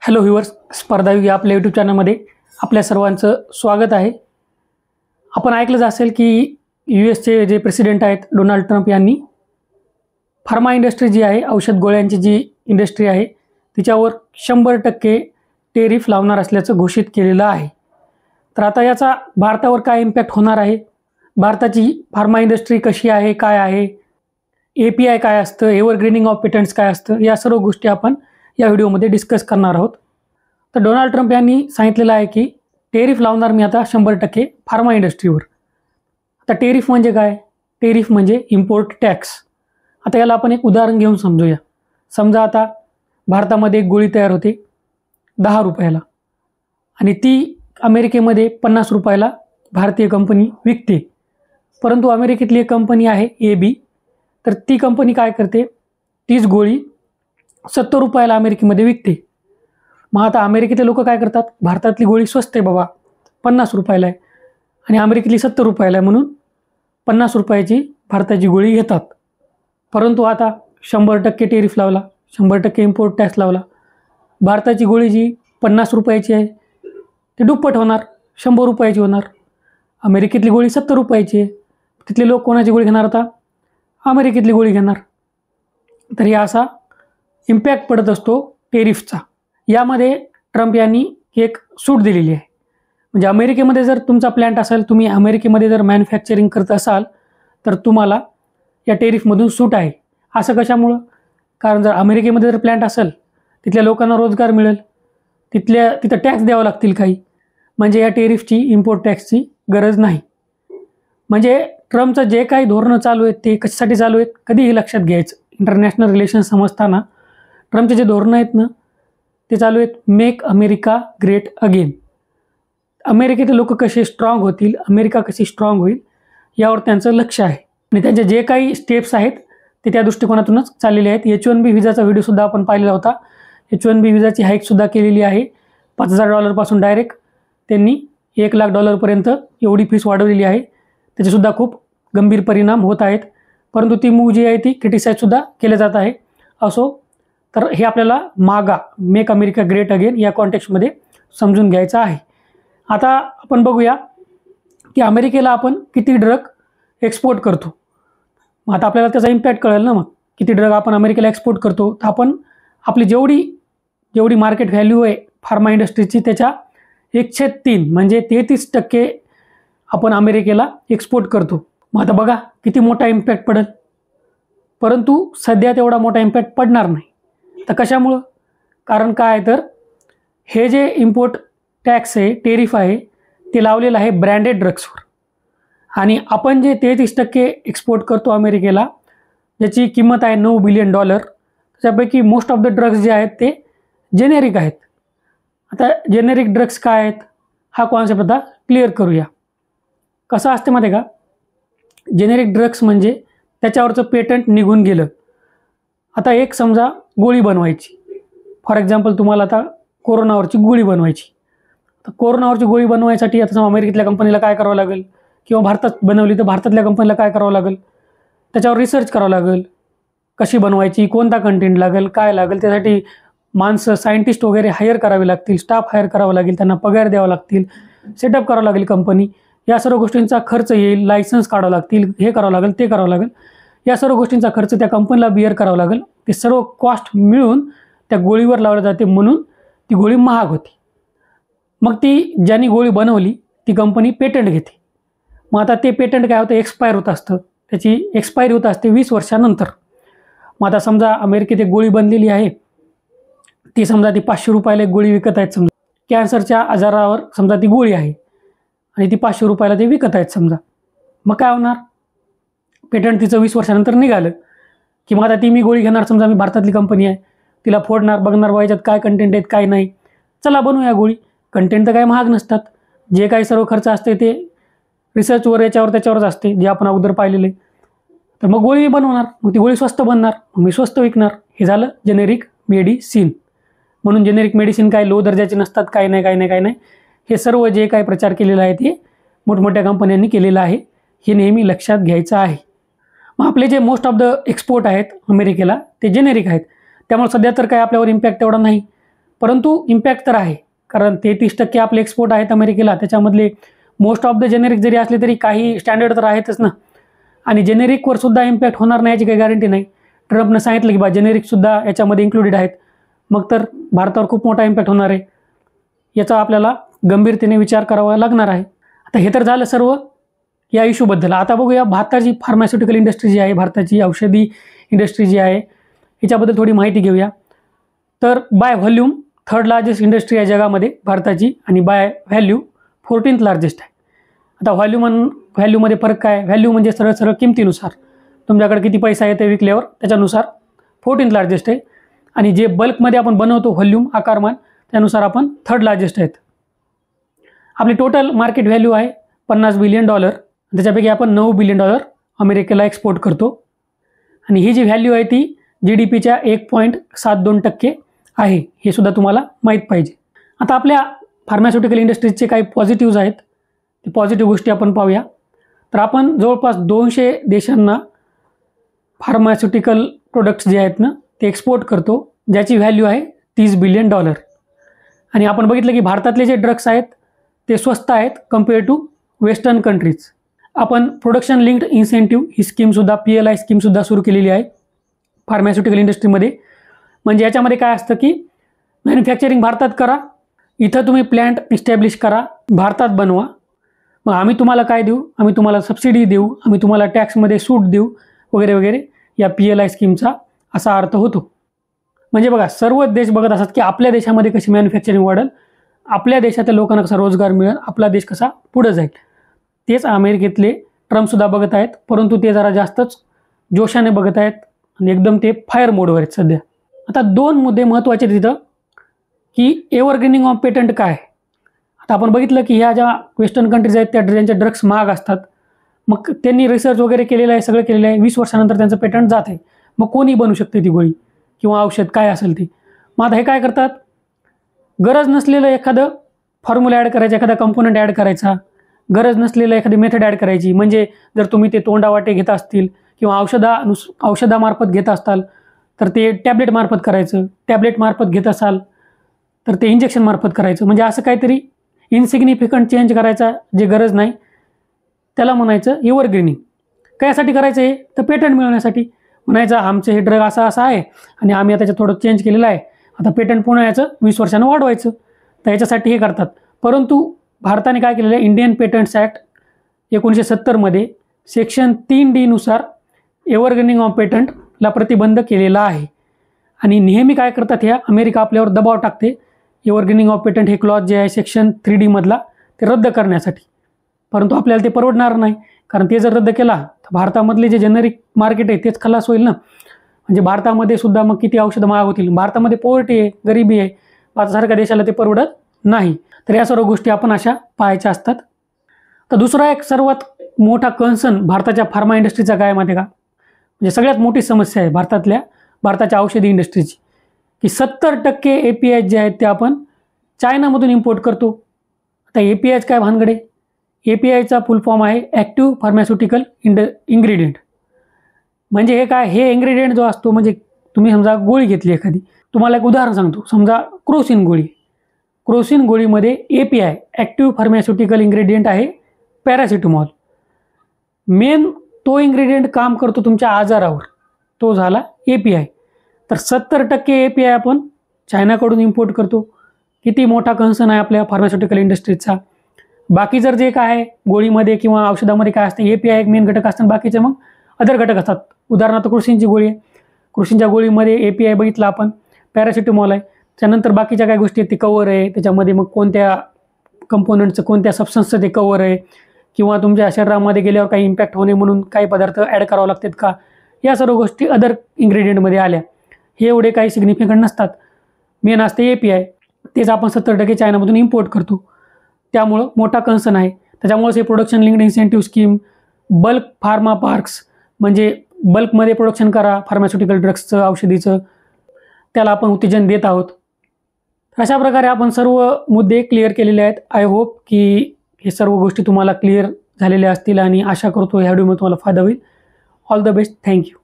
Hello viewers, स्पर्धायुग या आपल्या YouTube चॅनलमध्ये आपल्या सर्वांचं स्वागत आहे. आपण ऐकलंच असेल की यूएसचे जे प्रेसिडेंट आहेत डोनाल्ड ट्रम्प यांनी फार्मा इंडस्ट्री जी आहे, औषध गोळ्यांची जी इंडस्ट्री आहे तिच्यावर 100% टेरिफ लावणार असल्याचं घोषित केलेलं आहे. तर आता याचा भारतावर काय इम्पॅक्ट होणार आहे, भारताची फार्मा इंडस्ट्री कशी आहे, काय आहे, API काय असतं, एव्हरग्रीनिंग ऑफ पेटंट्स काय असतं, या सर्व गोष्टी आपण या व्हिडिओमध्ये डिस्कस करणार आहोत. तर डोनाल्ड ट्रम्प यांनी सांगितलेलं आहे की टेरिफ लावणार मी आता 100% फार्मा इंडस्ट्रीवर. आता टेरिफ म्हणजे काय? टेरिफ म्हणजे इम्पोर्ट टॅक्स. आता याला आपण एक उदाहरण घेऊन समजूया. समजा आता भारतामध्ये एक गोळी तयार होते 10 रुपयाला आणि ती अमेरिकेमध्ये 50 रुपयाला भारतीय कंपनी विकते. परंतु अमेरिकेतली एक कंपनी आहे AB, तर ती कंपनी काय करते, तीच गोळी 70 रुपयाला अमेरिकेमध्ये विकते. मग आता अमेरिकेतले लोक काय करतात, भारतातली गोळी स्वस्त आहे बाबा, 50 रुपयाला आहे आणि अमेरिकेतली 70 रुपयाला आहे म्हणून 50 रुपयाची भारताची गोळी घेतात. परंतु आता 100% टेरिफ लावला, 100% इम्पोर्ट टॅक्स लावला, भारताची गोळी जी 50 रुपयाची आहे ती दुप्पट होणार, 100 रुपयाची होणार. अमेरिकेतली गोळी 70 रुपयाची आहे, तिथले लोक कोणाची गोळी घेणार? आता अमेरिकेतली गोळी घेणार. तर हे असा इम्पॅक्ट पडत असतो टेरिफचा. यामध्ये ट्रम्प यांनी एक सूट दिलेली आहे. म्हणजे अमेरिकेमध्ये जर तुमचा प्लॅन्ट असेल, तुम्ही अमेरिकेमध्ये जर मॅन्युफॅक्चरिंग करत असाल तर तुम्हाला या टेरिफमधून सूट आहे. असं कशामुळं? कारण जर अमेरिकेमध्ये जर प्लॅन्ट असेल तिथल्या लोकांना रोजगार मिळेल, तिथं टॅक्स द्यावं लागतील काही, म्हणजे या टेरिफची, इम्पोर्ट टॅक्सची गरज नाही. म्हणजे ट्रम्पचं जे काही धोरणं चालू आहेत ते कशासाठी चालू आहेत कधीही लक्षात घ्यायचं. इंटरनॅशनल रिलेशन्स समजताना ट्रम्पचे जे धोरणं आहेत ना ते चालू आहेत मेक अमेरिका ग्रेट अगेन. अमेरिकेतील लोक कसे स्ट्रॉंग होतील, अमेरिका कशी स्ट्रॉंग होईल यावर त्यांचं लक्ष आहे आणि त्यांचे जे काही स्टेप्स आहेत ते त्या दृष्टिकोनातूनच चाललेले आहेत. H1B व्हिजाचा व्हिडिओसुद्धा आपण पाहिलेला होता. H1B व्हिजाची हाईकसुद्धा केलेली आहे. $5,000 पासून डायरेक्ट त्यांनी $1,00,000 एवढी फीस वाढवलेली आहे. त्याचेसुद्धा खूप गंभीर परिणाम होत आहेत. परंतु ती मूव जी आहे ती क्रिटिसाईजसुद्धा केले जात आहे. असो, तर हे आपल्याला मागा, मेक अमेरिका ग्रेट अगेन या कॉन्टेक्स्टमध्ये समजून घ्यायचं आहे. आता आपण बघूया की अमेरिकेला आपण किती ड्रग एक्सपोर्ट करतो. मग आता आपल्याला त्याचा इम्पॅक्ट कळेल ना, मग किती ड्रग आपण अमेरिकेला एक्सपोर्ट करतो. तर आपण आपली जेवढी मार्केट व्हॅल्यू आहे फार्मा इंडस्ट्रीची त्याच्या 1/3 म्हणजे 33% आपण अमेरिकेला एक्सपोर्ट करतो. मग आता बघा किती मोठा इम्पॅक्ट पडेल. परंतु सध्या तेवढा मोठा इम्पॅक्ट पडणार नाही. तर कशामुळं? कारण काय, तर हे जे इम्पोर्ट टॅक्स आहे, टेरिफ आहे, ते लावलेलं आहे ब्रँडेड ड्रग्सवर. आणि आपण जे 33% एक्सपोर्ट करतो अमेरिकेला, ज्याची किंमत आहे $9 बिलियन, त्याच्यापैकी मोस्ट ऑफ द ड्रग्स जे आहेत ते जेनेरिक आहेत. आता जेनेरिक ड्रग्स काय आहेत हा कॉन्सेप्ट आता क्लिअर करूया. कसं असते माहिती आहे का, जेनेरिक ड्रग्स म्हणजे त्याच्यावरचं पेटंट निघून गेलं. आता एक समजा गोळी बनवायची, फॉर एक्झाम्पल तुम्हाला आता कोरोनावरची गोळी बनवायची. तर कोरोनावरची गोळी बनवायसाठी आता अमेरिकेतल्या कंपनीला काय करावं लागेल, किंवा भारतात बनवली तर भारतातल्या कंपनीला काय करावं लागेल, त्याच्यावर रिसर्च करावं लागेल, कशी बनवायची, कोणता कंटेंट लागेल, काय लागेल, त्यासाठी माणसं, सायंटिस्ट वगैरे हायर करावे लागतील, स्टाफ हायर करावं लागेल, त्यांना पगार द्यावा लागतील, सेटअप करावं लागेल कंपनी. या सर्व गोष्टींचा खर्च येईल, लायसन्स काढावं लागतील, हे करावं लागेल, ते करावं लागेल. या सर्व गोष्टींचा खर्च त्या कंपनीला बिअर करावं लागेल. ते सर्व कॉस्ट मिळून त्या गोळीवर लावलं जाते, म्हणून ती गोळी महाग होती. मग ती ज्यांनी गोळी बनवली ती कंपनी पेटंट घेते. मग आता ते पेटंट काय होतं, एक्सपायर होत असतं, त्याची एक्सपायरी होत असते 20 वर्षानंतर. मग आता समजा अमेरिकेत एक गोळी बनलेली आहे, ती समजा ती 500 रुपयाला एक गोळी विकत आहेत. समजा कॅन्सरच्या आजारावर समजा ती गोळी आहे आणि ती 500 रुपयाला ते विकत आहेत समजा. मग काय होणार, पेटंट तिचं 20 वर्षानंतर निघालं की मग आता ती मी गोळी घेणार, समजा मी भारतातली कंपनी आहे, तिला फोडणार, बघणार बा याच्यात काय कंटेंट आहेत काय नाही, चला बनवूया गोळी. कंटेंट तर काही महाग नसतात, जे काही सर्व खर्च असते ते रिसर्चवर याच्यावर त्याच्यावरच असते, जे आपण अगोदर पाहिलेले. तर मग गोळी बनवणार, मग ती गोळी स्वस्त बनणार, मग मी स्वस्त विकणार. हे झालं जेनेरिक मेडिसिन. म्हणून जेनेरिक मेडिसिन काय लो दर्जाचे नसतात, काय नाही. हे सर्व जे काही प्रचार केलेला आहे ते मोठमोठ्या कंपन्यांनी केलेलं आहे, हे नेहमी लक्षात घ्यायचं आहे. मग आपले जे मोस्ट ऑफ द एक्सपोर्ट आहेत अमेरिकेला ते जेनेरिक आहेत, त्यामुळे सध्या तर काय आपल्यावर इम्पॅक्ट तेवढा नाही. परंतु इम्पॅक्ट तर आहे, कारण 33% आपले एक्सपोर्ट आहेत अमेरिकेला. त्याच्यामधले मोस्ट ऑफ द जेनेरिक जरी असले तरी काही स्टँडर्ड तर आहेतच ना. आणि जेनेरिकवर सुद्धा इम्पॅक्ट होणार नाही याची काही गॅरंटी नाही. ट्रम्पनं सांगितलं की बा जेनेरिकसुद्धा याच्यामध्ये इन्क्लुडेड आहेत, मग तर भारतावर खूप मोठा इम्पॅक्ट होणार आहे. याचा आपल्याला गंभीरतेने विचार करावा लागणार आहे. आता हे तर झालं सर्व या इश्यूबद्दल. आता बघूया भारताची फार्मास्युटिकल इंडस्ट्री जी आहे, भारताची औषधी इंडस्ट्री जी आहे, याच्याबद्दल थोडी माहिती घेऊया. तर by volume 3rd largest industry आहे जगामध्ये भारताची, आणि बाय व्हॅल्यू 14th लार्जेस्ट आहे. आता व्हॅल्यूमध्ये फरक काय? व्हॅल्यू म्हणजे सरळ सरळ किमतीनुसार, तुमच्याकडे किती पैसा येते विकल्यावर त्याच्यानुसार 14th लार्जेस्ट आहे. आणि जे बल्कमध्ये आपण बनवतो व्हॉल्यूम आकारमान, त्यानुसार आपण 3rd लार्जेस्ट आहेत. आपली टोटल मार्केट व्हॅल्यू आहे $50 बिलियन. त्याच्यापैकी आपण $9 बिलियन अमेरिकेला एक्सपोर्ट करतो. आणि ही जी व्हॅल्यू आहे ती GDPच्या 1.72% आहे, हे सुद्धा तुम्हाला माहीत पाहिजे. आता आपल्या फार्मास्युटिकल इंडस्ट्रीजचे काही पॉझिटिव्ज आहेत, ते पॉझिटिव्ह गोष्टी आपण पाहूया. तर आपण जवळपास 200 देशांना फार्मास्युटिकल प्रोडक्ट्स जे आहेत ना ते एक्सपोर्ट करतो, ज्याची व्हॅल्यू आहे $30 बिलियन. आणि आपण बघितलं की भारतातले जे ड्रग्स आहेत ते स्वस्त आहेत कम्पेअर टू वेस्टर्न कंट्रीज. आपण प्रोडक्शन लिंक्ड इन्सेंटिव्ह ही स्कीमसुद्धा, PLI स्कीमसुद्धा सुरू केलेली आहे फार्मास्युटिकल इंडस्ट्रीमध्ये. म्हणजे याच्यामध्ये काय असतं की मॅन्युफॅक्चरिंग भारतात करा, इथं तुम्ही प्लॅन्ट इस्टॅब्लिश करा, भारतात बनवा, मग आम्ही तुम्हाला काय देऊ? आम्ही तुम्हाला सबसिडी देऊ, आम्ही तुम्हाला टॅक्समध्ये सूट देऊ, वगैरे वगैरे, या PLI स्कीमचा असा अर्थ होतो. म्हणजे बघा, सर्व देश बघत असतात की आपल्या देशामध्ये कशी मॅन्युफॅक्चरिंग वाढेल, आपल्या देशातल्या लोकांना कसा रोजगार मिळेल, आपला देश कसा पुढे जाईल. तेच अमेरिकेतले ट्रम्पसुद्धा बघत आहेत, परंतु ते जरा जास्तच जोशाने बघत आहेत आणि एकदम ते फायर मोडवर आहेत सध्या. आता 2 मुद्दे महत्त्वाचे तिथं की एव्हरग्रीनिंग ऑफ पेटंट काय. आता आपण बघितलं की ह्या ज्या वेस्टर्न कंट्रीज आहेत त्या ज्यांच्या ड्रग्स महाग असतात, मग त्यांनी रिसर्च वगैरे केलेलं आहे, सगळं केलेलं आहे, 20 वर्षानंतर त्यांचं पेटंट जात आहे, मग कोणी बनवू शकते ती गोळी किंवा औषध काय असेल ते. मग आता हे काय करतात, गरज नसलेलं एखादं फॉर्म्युला ॲड करायचा, एखादा कंपोनंट ॲड करायचा, गरज नसलेलं एखादी मेथड ॲड करायची. म्हणजे जर तुम्ही ते तोंडावाटे घेत असतील किंवा औषधामार्फत घेत असाल तर ते टॅब्लेटमार्फत करायचं, टॅब्लेटमार्फत घेत असाल तर ते इंजेक्शनमार्फत करायचं. म्हणजे असं काहीतरी इनसिग्निफिकंट चेंज करायचा जे गरज नाही, त्याला म्हणायचं एव्हरग्रीनिंग. कशासाठी करायचं हे? तर पेटंट मिळवण्यासाठी. म्हणायचं आमचं हे ड्रग असा असा आहे आणि आम्ही आता त्याच्यात थोडं चेंज केलेलं आहे, आता पेटंट पुन्हा याचं 20 वर्षानं वाढवायचं, तर याच्यासाठी हे करतात. परंतु भारताने काय केलेलं आहे, इंडियन पेटंट्स ॲक्ट 1970मध्ये सेक्शन 3D नुसार एव्हरग्रीनिंग ऑफ पेटंटला प्रतिबंध केलेला आहे. आणि नेहमी काय करतात, ह्या अमेरिका आपल्यावर दबाव टाकते एव्हरग्रीनिंग ऑफ पेटंट हे क्लॉज जे आहे सेक्शन 3D मधला ते रद्द करण्यासाठी. परंतु आपल्याला ते परवडणार नाही, कारण ते जर रद्द केला तर भारतामधले जे जेनेरिक मार्केट आहे तेच खलास होईल ना. म्हणजे भारतामध्ये सुद्धा मग किती औषधं महाग होतील. भारतामध्ये पॉवर्टी आहे, गरिबी आहे, भारतासारख्या देशाला ते परवडत नाही. तर या सर्व गोष्टी आपण अशा पाहायच्या असतात. तर दुसरा एक सर्वात मोठा कन्सर्न भारताच्या फार्मा इंडस्ट्रीचा काय माहिती आहे का, म्हणजे सगळ्यात मोठी समस्या आहे भारताच्या औषधी इंडस्ट्रीची, की 70% API जे आहेत ते आपण चायनामधून इम्पोर्ट करतो. आता API काय भानगडे? APIचा फुल फॉर्म आहे ॲक्टिव्ह फार्मास्युटिकल इन्ग्रेडियंट. म्हणजे हे काय, हे इन्ग्रेडियंट जो असतो, म्हणजे तुम्ही समजा गोळी घेतली एखादी, तुम्हाला एक उदाहरण सांगतो, समजा क्रोसिन गोळी. क्रोसिन गोळीमध्ये API ॲक्टिव्ह फार्मास्युटिकल इन्ग्रेडियंट आहे पॅरासिटामॉल. मेन तो इन्ग्रेडियंट काम करतो तुमच्या आजारावर, तो झाला API. तर 70% API आपण चायनाकडून इम्पोर्ट करतो. किती मोठा कन्सर्न आहे आपल्या फार्मास्युटिकल इंडस्ट्रीजचा. बाकी जर जे काय आहे गोळीमध्ये किंवा औषधामध्ये काय असते, API एक मेन घटक असतात, बाकीचे मग अदर घटक असतात. उदाहरणार्थ क्रोसिनची गोळी आहे, क्रोसिनच्या गोळीमध्ये API बघितला आपण पॅरासिटामॉल आहे. त्यानंतर बाकीच्या काय गोष्टी आहेत ते कवर आहे, त्याच्यामध्ये मग कोणत्या कंपोनंटचं कोणत्या सबस्टन्सचं ते कवर आहे, किंवा तुमच्या शरीरामध्ये गेल्यावर काही इम्पॅक्ट होणे म्हणून काही पदार्थ ॲड करावे लागतात का, या सर्व गोष्टी अदर इन्ग्रेडियंटमध्ये आल्या. हे एवढे काही सिग्निफिकंट नसतात. मेन असते API, तेच आपण 70% चायनामधून इम्पोर्ट करतो. त्यामुळं मोठा कन्सर्न आहे. त्याच्यामुळेच हे production linked incentive scheme, bulk pharma parks, म्हणजे बल्कमध्ये प्रोडक्शन करा फार्मास्युटिकल ड्रग्सचं, औषधीचं, त्याला आपण उत्तेजन देत आहोत. अशा प्रकारे आपण सर्व मुद्दे क्लिअर केलेले आहेत. आय होप की हे सर्व गोष्टी तुम्हाला क्लिअर झालेल्या असतील आणि आशा करतो ह्या व्हिडिओमध्ये तुम्हाला फायदा होईल. All the best. थँक्यू.